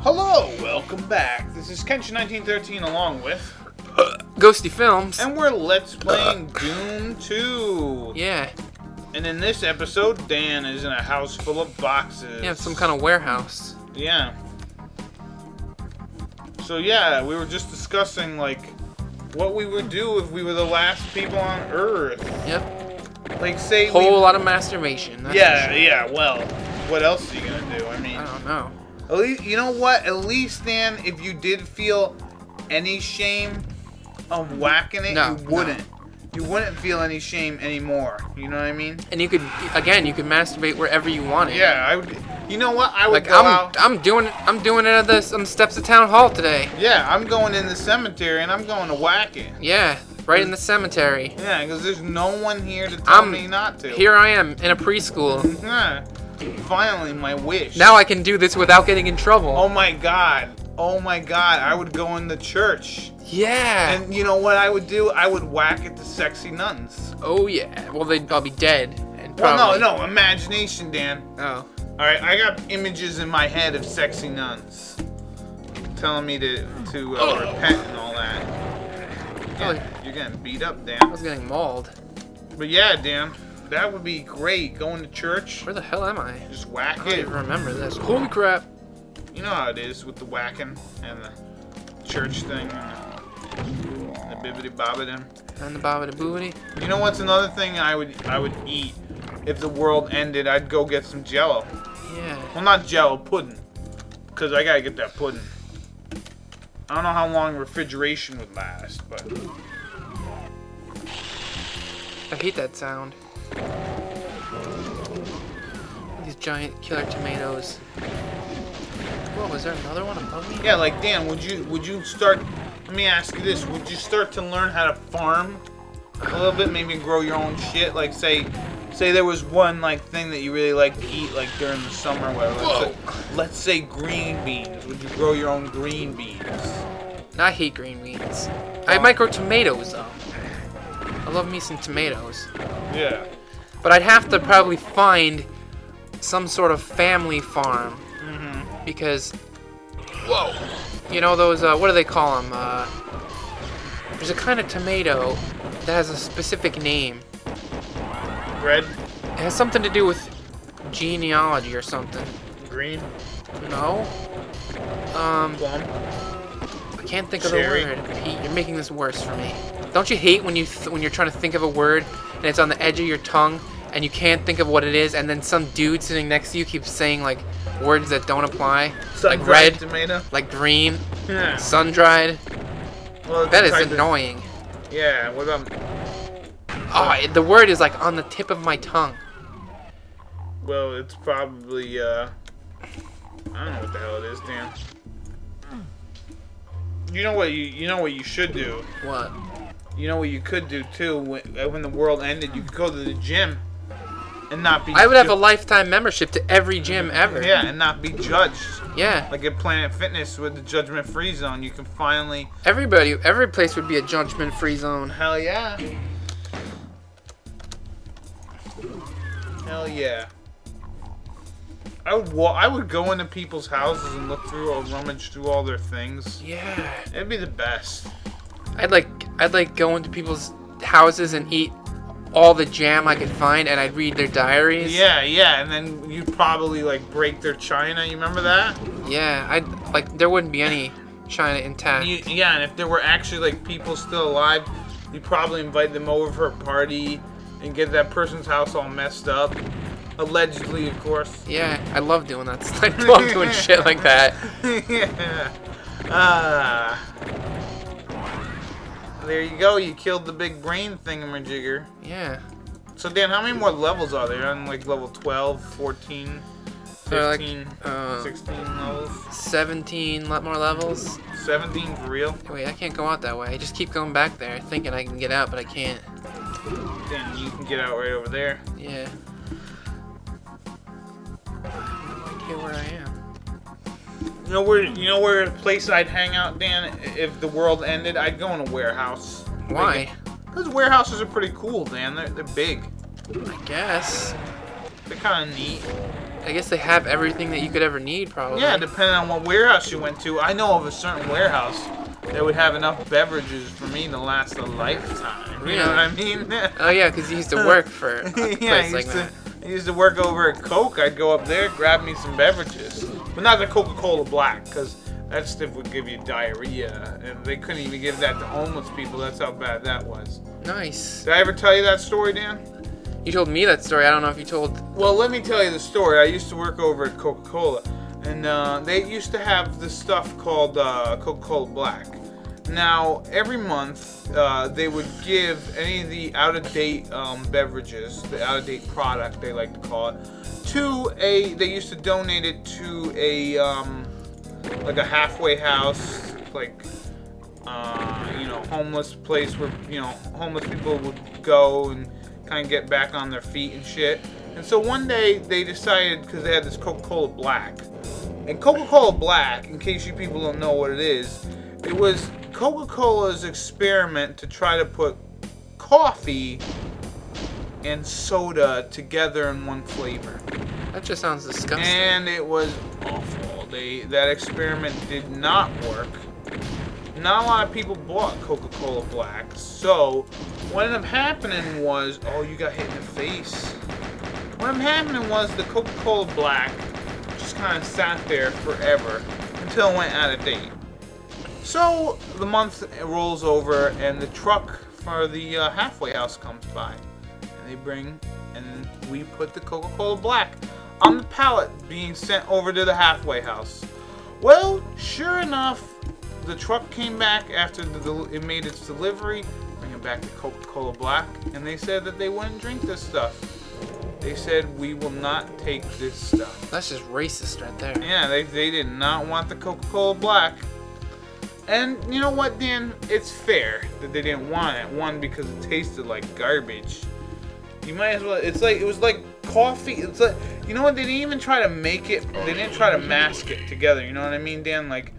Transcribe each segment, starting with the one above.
Hello, welcome back. This is Kenshin1913 along with Ghostyfilms. and we're Let's Playing Doom 2. Yeah. And in this episode, Dan is in a house full of boxes. Yeah, some kind of warehouse. Yeah. So yeah, we were just discussing like what we would do if we were the last people on Earth. Yep. Like say Whole lot of masturbation. That's for sure. Yeah, well, what else are you gonna do? I mean, I don't know. at least, you know what? At least, Dan, if you did feel any shame of whacking it, you wouldn't. You wouldn't feel any shame anymore. You know what I mean? And you could, again, you could masturbate wherever you wanted. Yeah, I would. You know what? I would Like go out. I'm doing it on the steps of town hall today. Yeah, I'm going in the cemetery and I'm going to whack it. Yeah, right in the cemetery. Yeah, because there's no one here to tell me not to. Here I am in a preschool. Yeah. Finally, my wish. Now I can do this without getting in trouble. Oh my god. Oh my god. I would go in the church. Yeah. And you know what I would do? I would whack at the sexy nuns. Oh yeah. Well, they'd all be dead. And Well, probably... no, imagination, Dan. Oh. Alright, I got images in my head of sexy nuns. Telling me to repent and all that. You're getting beat up, Dan. I was getting mauled. But yeah, Dan. That would be great. Going to church. Where the hell am I? Just whack I don't it. even remember this. Holy crap. You know how it is with the whacking and the church thing and the bibbidi bobbidi. And the bobbity boobity. You know what's another thing I would eat if the world ended? I'd go get some Jello. Yeah. Well, not Jello, pudding. Because I gotta get that pudding. I don't know how long refrigeration would last, but... I hate that sound. These giant killer tomatoes. Whoa, was there another one above me? Yeah, like Dan, would you start? Let me ask you this: would you start to learn how to farm a little bit? Maybe grow your own shit. Like say there was one like thing that you really like to eat, like during the summer, or whatever. Let's say green beans. Would you grow your own green beans? I hate green beans. I might grow tomatoes though. I love me some tomatoes. Yeah. But I'd have to probably find some sort of family farm. Because, whoa, you know those, what do they call them? There's a kind of tomato that has a specific name. Red? It has something to do with genealogy or something. Green? No? Plum? I can't think Cherry. of the word. Pete, you're making this worse for me. Don't you hate when you're trying to think of a word and it's on the edge of your tongue and you can't think of what it is, and then some dude sitting next to you keeps saying like words that don't apply, like red, tomato. like green, Yeah. sun-dried. Well, That is annoying. Yeah. What about? Oh, the word is like on the tip of my tongue. Well, it's probably I don't know what the hell it is, Dan. You know what you should do. What? You know what you could do too when the world ended. You could go to the gym and not be. I would have a lifetime membership to every gym ever. Yeah, and not be judged. Yeah. Like at Planet Fitness with the judgment-free zone, you can finally. Every place would be a judgment-free zone. Hell yeah. Hell yeah. I would go into people's houses and look through or rummage through all their things. Yeah. It'd be the best. I'd like go into people's houses and eat all the jam I could find, and I'd read their diaries. Yeah, and then you'd probably like break their china. You remember that? Yeah, there wouldn't be any china intact. Yeah, and if there were actually like people still alive, you'd probably invite them over for a party and get that person's house all messed up. Allegedly, of course. Yeah, I love doing that. I love doing shit like that. Yeah. There you go. You killed the big brain thingamajigger. Yeah. So, Dan, how many more levels are there? On like level 12, 14, 15, 16 levels? 17 more levels. 17 for real? Wait, I can't go out that way. I just keep going back there, thinking I can get out, but I can't. Dan, you can get out right over there. Yeah. I have no idea where I am. You know where a place I'd hang out, Dan, if the world ended? I'd go in a warehouse. Why? Because warehouses are pretty cool, Dan. They're big. I guess. They're kind of neat. I guess they have everything that you could ever need, probably. Yeah, depending on what warehouse you went to. I know of a certain warehouse that would have enough beverages for me to last a lifetime. You know what I mean? Oh yeah, because you used to work for a place like that. I used to work over at Coke. I'd go up there, grab me some beverages. But not the Coca-Cola Black, because that stuff would give you diarrhea. And they couldn't even give that to homeless people. That's how bad that was. Nice. Did I ever tell you that story, Dan? You told me that story. I don't know if you told... Well, let me tell you the story. I used to work over at Coca-Cola. And they used to have this stuff called Coca-Cola Black. Now, every month, they would give any of the out-of-date beverages, the out-of-date product, they like to call it, to a, they used to donate it to a, like a halfway house, like, you know, homeless place where, you know, homeless people would go and kind of get back on their feet and shit. And so one day, they decided, because they had this Coca-Cola Black. And Coca-Cola Black, in case you people don't know what it was Coca-Cola's experiment to try to put coffee and soda together in one flavor. That just sounds disgusting. And it was awful. That experiment did not work. Not a lot of people bought Coca-Cola Black. So, what ended up happening was, oh, you got hit in the face. What ended up happening was the Coca-Cola Black just kind of sat there forever until it went out of date. So the month rolls over and the truck for the halfway house comes by. And they bring, and we put the Coca-Cola Black on the pallet being sent over to the halfway house. Well, sure enough, the truck came back after it made its delivery, bringing back the Coca-Cola Black, and they said that they wouldn't drink this stuff. They said, we will not take this stuff. That's just racist right there. Yeah, they did not want the Coca-Cola Black. And you know what, Dan? It's fair that they didn't want it. One, because it tasted like garbage. You might as well. It's like, it was like coffee. It's like, you know what? They didn't even try to make it. They didn't try to mask it together. You know what I mean, Dan? Like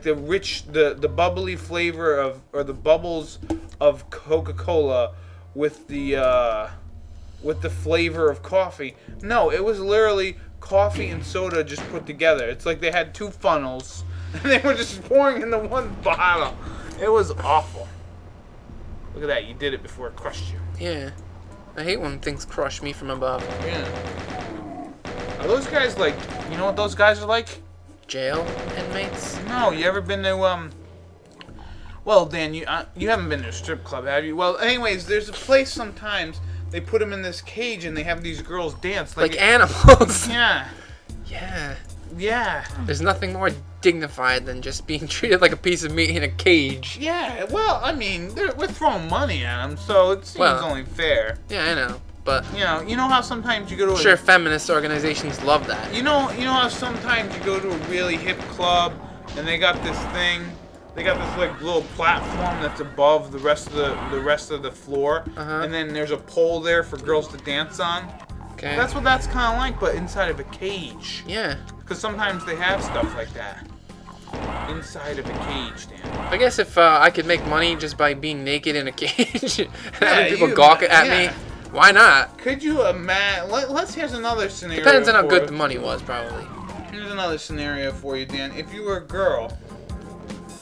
the rich, the bubbly flavor of, or the bubbles of Coca-Cola with the flavor of coffee. No, it was literally coffee and soda just put together. It's like they had two funnels. And they were just pouring into one bottle. It was awful. Look at that. You did it before it crushed you. Yeah. I hate when things crush me from above. Yeah. Are those guys like... You know what those guys are like? Jail inmates? No. You ever been to... Well, Dan, you haven't been to a strip club, have you? Well, anyways, there's a place sometimes... They put them in this cage and they have these girls dance. Like animals. Yeah. Yeah. Yeah. There's nothing more dignified than just being treated like a piece of meat in a cage. Yeah, well, I mean, we're throwing money at them, so it seems only fair. Yeah, I know, but... You know how sometimes you go to I'm sure feminist organizations love that. You know how sometimes you go to a really hip club, and they got this thing, they got this like little platform that's above the rest of the floor, and then there's a pole there for girls to dance on. Okay. That's what that's kind of like, but inside of a cage. Yeah. Because sometimes they have stuff like that. Inside of a cage, Dan. I guess if I could make money just by being naked in a cage and having people gawk at me, why not? Could you imagine? Here's another scenario. Depends on how good the money was, probably. Here's another scenario for you, Dan. If you were a girl,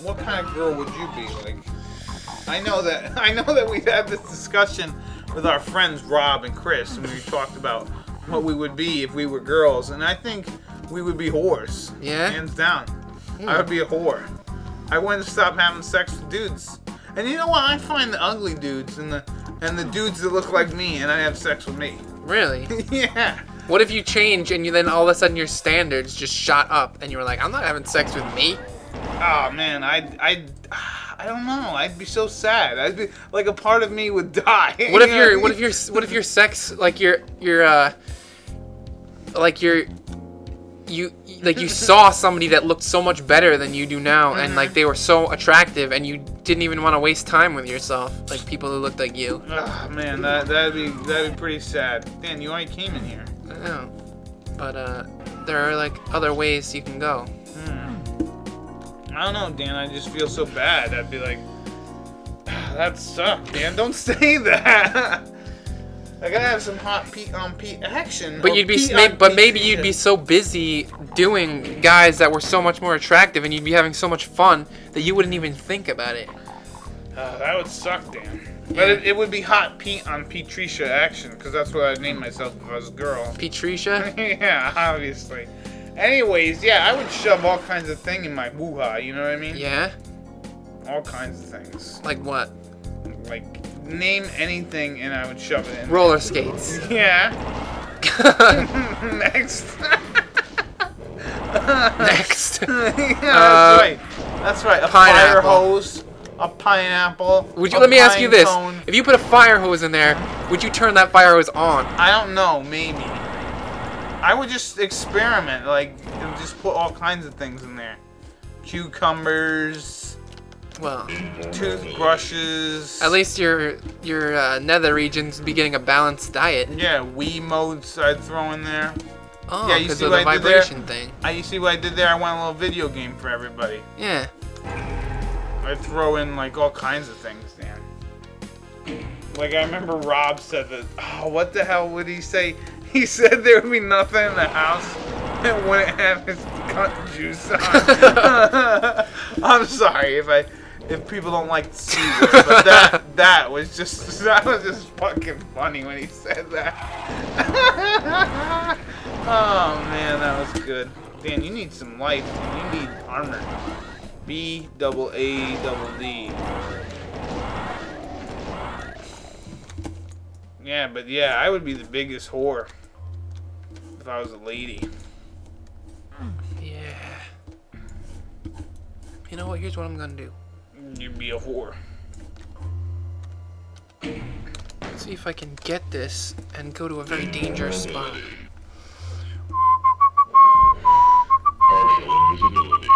what kind of girl would you be? Like, I know that we've had this discussion with our friends Rob and Chris, and we talked about what we would be if we were girls, and I think we would be whores. Yeah? Hands down. I would be a whore. I wouldn't stop having sex with dudes. And you know what? I find the ugly dudes and the dudes that look like me, and I have sex with me. Really? Yeah. What if you change and then all of a sudden your standards just shot up, and you were like, I'm not having sex with me? Oh man, I don't know. I'd be so sad. I'd be like, a part of me would die. What if your sex, like you saw somebody that looked so much better than you do now, and like they were so attractive, and you didn't even want to waste time with yourself, like people who looked like you. Oh man, that'd be pretty sad. Dan, you already came in here. I know, but there are like other ways you can go. I don't know, Dan. I just feel so bad. I'd be like, that sucked, Dan. Don't say that. I gotta have some hot Pete on Pete action. But or you'd be, Pete on but Pete maybe you'd be so busy doing guys that were so much more attractive, and you'd be having so much fun that you wouldn't even think about it. That would suck, Dan. But it would be hot Pete on Patricia action, because that's what I'd name myself if I was a girl. Patricia? Yeah, obviously. Anyways, yeah, I would shove all kinds of thing in my woo-ha, you know what I mean? Yeah? All kinds of things. Like what? Like, name anything and I would shove it in. Roller skates. Yeah. Next. Next. Yeah, that's right. That's right. A fire hose. A pineapple. Would you let me ask you this? If you put a fire hose in there, would you turn that fire hose on? I don't know, maybe. I would just experiment, like, and just put all kinds of things in there. Cucumbers. Well, toothbrushes. At least your nether regions be getting a balanced diet. Yeah, Wii modes I'd throw in there. Oh, yeah, you because see of what the I did vibration there? thing. You see what I did there? I went a little video game for everybody. Yeah. I throw in like all kinds of things, Dan. Like I remember Rob said that. Oh, what the hell would he say? He said there would be nothing in the house that wouldn't have his cunt juice on. I'm sorry if people don't like to see this, but that was just fucking funny when he said that. Oh man, that was good. Dan, you need some life. You need armor. B-double-A-double-D. Yeah, but yeah, I would be the biggest whore if I was a lady. Yeah. You know what? Here's what I'm gonna do. You'd be a whore. Let's see if I can get this and go to a very dangerous spot. Partial invisibility.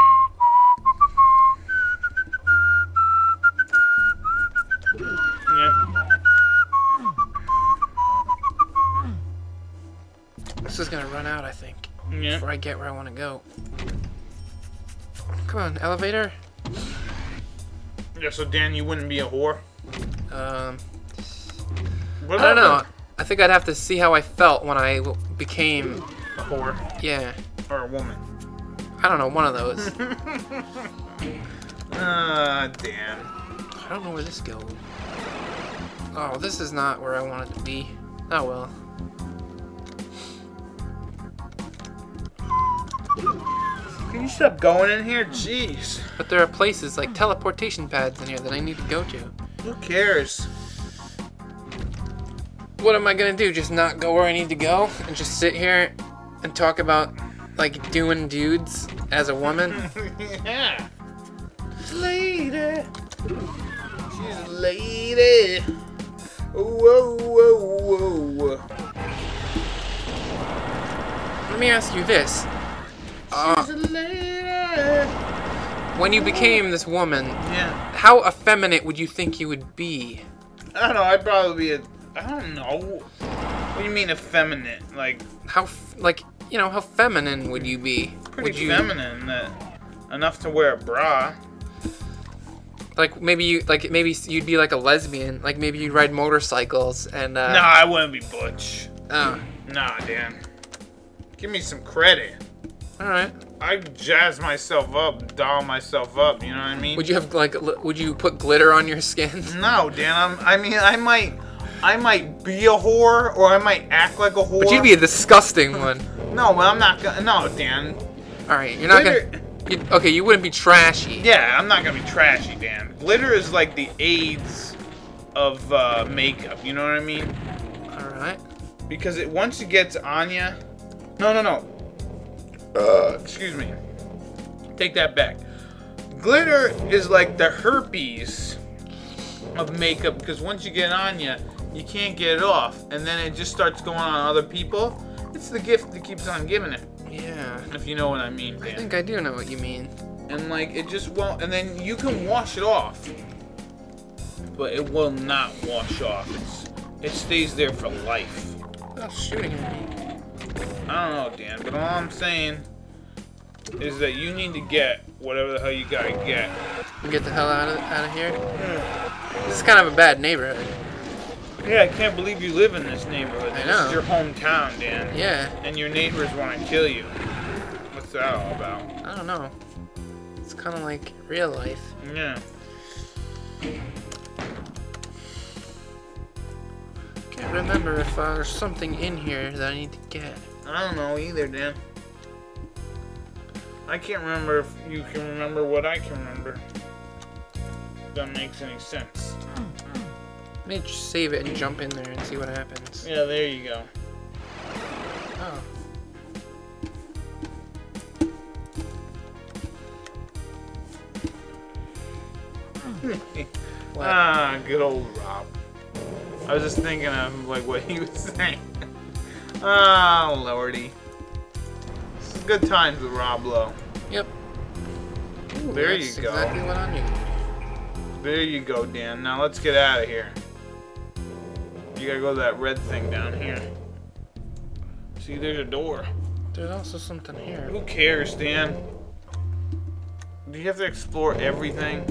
This is gonna run out, I think. Yeah. Before I get where I want to go. Come on, elevator. Yeah, so Dan, you wouldn't be a whore? I don't know. I think I'd have to see how I felt when I became a whore. Yeah. Or a woman. I don't know, one of those. Dan. I don't know where this goes. Oh, this is not where I want it to be. Oh well. Can you stop going in here? Jeez. But there are places like teleportation pads in here that I need to go to. Who cares? What am I gonna do? Just not go where I need to go? And just sit here and talk about, like, doing dudes as a woman? Yeah. Lady. She's a lady. Whoa, whoa, whoa. Let me ask you this. She's a lady. When you became this woman, yeah, how effeminate would you think you would be? I don't know. I'd probably be I don't know. What do you mean effeminate? Like how feminine would you be? Pretty feminine. Enough to wear a bra. Like maybe you'd be like a lesbian. Like maybe you'd ride motorcycles and. Nah, I wouldn't be butch. Oh. Nah, Dan. Give me some credit. All right. I'd jazz myself up, doll myself up. You know what I mean? Would you have would you put glitter on your skin? No, Dan. I might be a whore, or I might act like a whore. But you'd be a disgusting one. No, but I'm not gonna. No, Dan. All right, you're not gonna. Okay, you wouldn't be trashy. Yeah, I'm not gonna be trashy, Dan. Glitter is like the AIDS of makeup. You know what I mean? All right. Because once it gets on you. No. Excuse me. Take that back. Glitter is like the herpes of makeup, because once you get on you can't get it off, and then it just starts going on other people. It's the gift that keeps on giving it. Yeah. If you know what I mean, Dan. I think I do know what you mean. And like it just won't, and then you can wash it off, but it will not wash off. It stays there for life. Oh, shooting at me. I don't know, Dan, but all I'm saying is that you need to get whatever the hell you gotta get. Get the hell out of here. This is kind of a bad neighborhood. Yeah, I can't believe you live in this neighborhood. I This know. is your hometown, Dan. Yeah. And your neighbors want to kill you. What's that all about? I don't know. It's kind of like real life. Yeah. Can't remember if there's something in here that I need to get. I don't know either, Dan. I can't remember if you can remember what I can remember. If that makes any sense. Let me just save it and jump in there and see what happens. Yeah, there you go. Oh. What? Ah, good old Rob. I was just thinking of like what he was saying. Oh, lordy. This is good times with Rob Lowe. Yep. Ooh, There you that's go. Exactly what I need. There you go, Dan. Now let's get out of here. You gotta go to that red thing down here. See, there's a door. There's also something here. Who cares, Dan? Do you have to explore everything?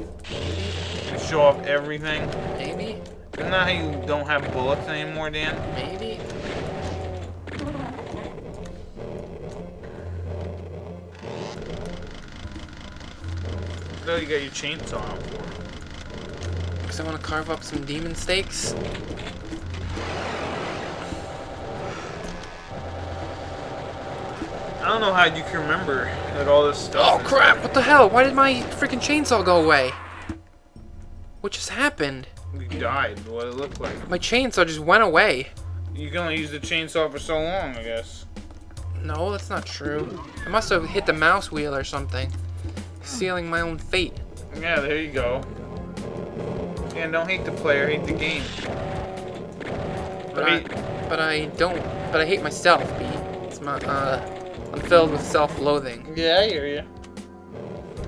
And show off everything? Maybe? Isn't that how you don't have bullets anymore, Dan? Maybe? No, you got your chainsaw out for. Because I want to carve up some demon steaks. I don't know how you can remember that all this stuff. Oh crap! What the hell? Why did my freaking chainsaw go away? What just happened? You died. What it looked like. My chainsaw just went away. You can only use the chainsaw for so long, I guess. No, that's not true. I must have hit the mouse wheel or something. Sealing my own fate. Yeah, there you go. And don't hate the player, hate the game. But I hate myself, B. It's my, I'm filled with self-loathing. Yeah, I hear you.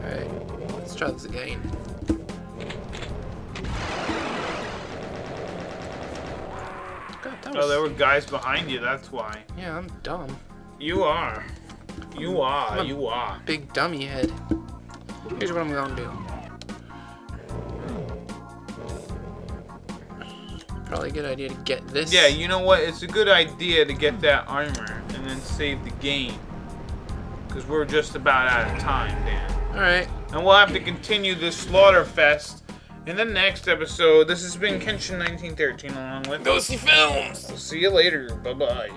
Alright, let's try this again. God, that was... Oh, there were guys behind you, that's why. Yeah, I'm dumb. You are. You are. I'm a You are. big dummy head. Here's what I'm gonna do. Probably a good idea to get this. Yeah, you know what? It's a good idea to get that armor and then save the game. Because we're just about out of time, Dan. Alright. And we'll have to continue this slaughter fest in the next episode. This has been Kenshin 1913 along with Ghostyfilms! See you later. Bye-bye.